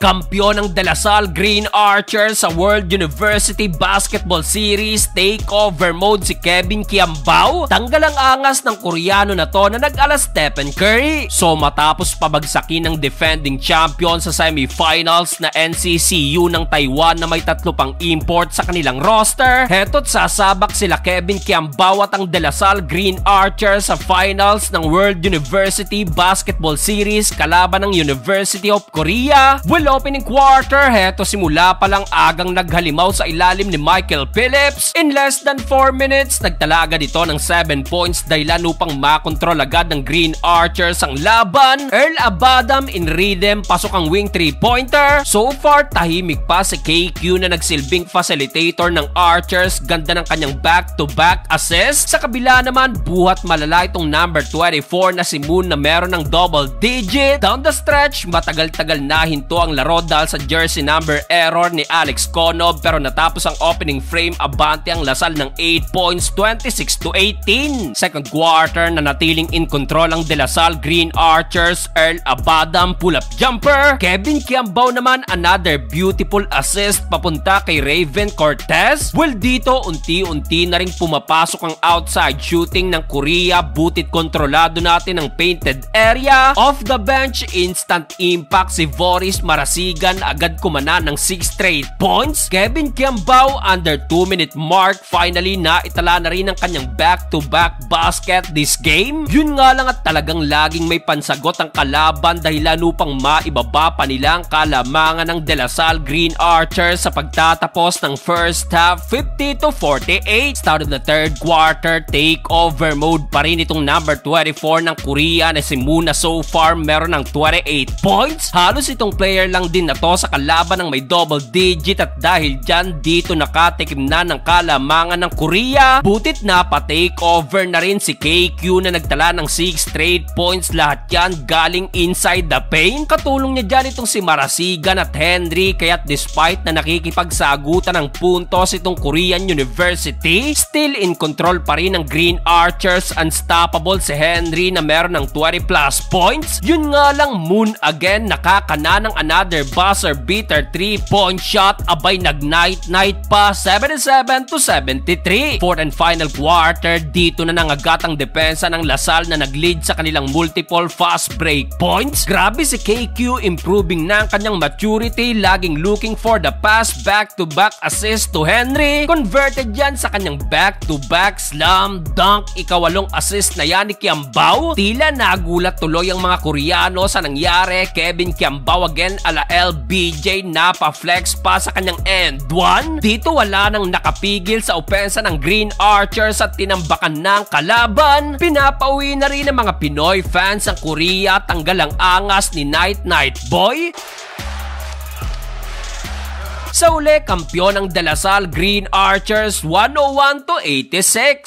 Kampiyon ng De La Salle Green Archers sa World University Basketball Series takeover mode si Kevin Kiambao. Tanggal ang angas ng Koreano na to na nag-ala Stephen Curry. So matapos pabagsakin ng defending champion sa semifinals na NCCU ng Taiwan na may 3 pang import sa kanilang roster, heto't sasabak sila Kevin Kiambao at ang De La Salle Green Archers sa finals ng World University Basketball Series kalaban ng University of Korea. Well, opening quarter, heto simula pa lang agang naghalimaw sa ilalim ni Michael Phillips. In less than 4 minutes, nagtala agad ito ng 7 points dahilan upang makontrol agad ng Green Archers ang laban. Earl Abadam in rhythm, pasok ang wing 3-pointer. So far, tahimik pa si KQ na nagsilbing facilitator ng Archers. Ganda ng kanyang back-to-back assist. Sa kabila naman, buhat malala itong number 24 na si Moon na meron ng double digit. Down the stretch, matagal-tagal na hinto ang laro dahil sa jersey number error ni Alex Konob, pero natapos ang opening frame, abante ang Lasal ng 8 points, 26-18. Second quarter, nanatiling in control ang De La Salle Green Archers. Earl Abadam pull-up jumper. Kevin Kiambao naman another beautiful assist papunta kay Raven Cortez. Well, dito unti-unti na rin pumapasok ang outside shooting ng Korea. Butit kontrolado natin ang painted area. Off the bench, instant impact si Voris Marasigan, agad kumana ng 6 straight points. Kevin Kiambao under 2-minute mark, finally na itala na rin ang kanyang back-to-back basket this game. Yun nga lang at talagang laging may pansagot ang kalaban dahilan upang maibaba pa nila ang kalamangan ng De La Salle Green Archers sa pagtatapos ng first half, 50-48. Start of the third quarter, takeover mode pa rin itong number 24 ng Korea na si Moon na so far meron ng 28 points. Halos itong player lang din na to sa kalaban ng may double digit at dahil dyan dito nakatikim na ng kalamangan ng Korea. Butit na pa-takeover na rin si KQ na nagtala ng 6 straight points, lahat yan galing inside the paint. Katulong niya dyan itong si Marasigan at Henry, kaya't despite na nakikipagsagutan ng puntos itong Korean University, still in control pa rin ng Green Archers. Unstoppable si Henry na meron ng 20 plus points. Yun nga lang, Moon again nakakana ng another buzzer beater 3-point shot. Abay, nag-night-night pa, 77-73. Fourth and final quarter, dito na nangagat ang depensa ng Lasal na nag-lead sa kanilang multiple fast break points. Grabe si KQ, improving na ang kanyang maturity, laging looking for the pass, back-to-back assist to Henry. Converted yan sa kanyang back-to-back slam dunk. Ikawalong assist na yan ni Kiambao. Tila nagulat tuloy ang mga Koreano sa nangyari. Kevin Kiambao again ala LBJ, napa-flex pa sa kanyang end one. Dito wala nang nakapigil sa opensa ng Green Archers at tinambakan ng kalaban. Pinapauwi na rin ng mga Pinoy fans ang Korea. Tanggal ang angas ni Night Night Boy. Sa uli, kampiyon ng De La Salle Green Archers 101-86.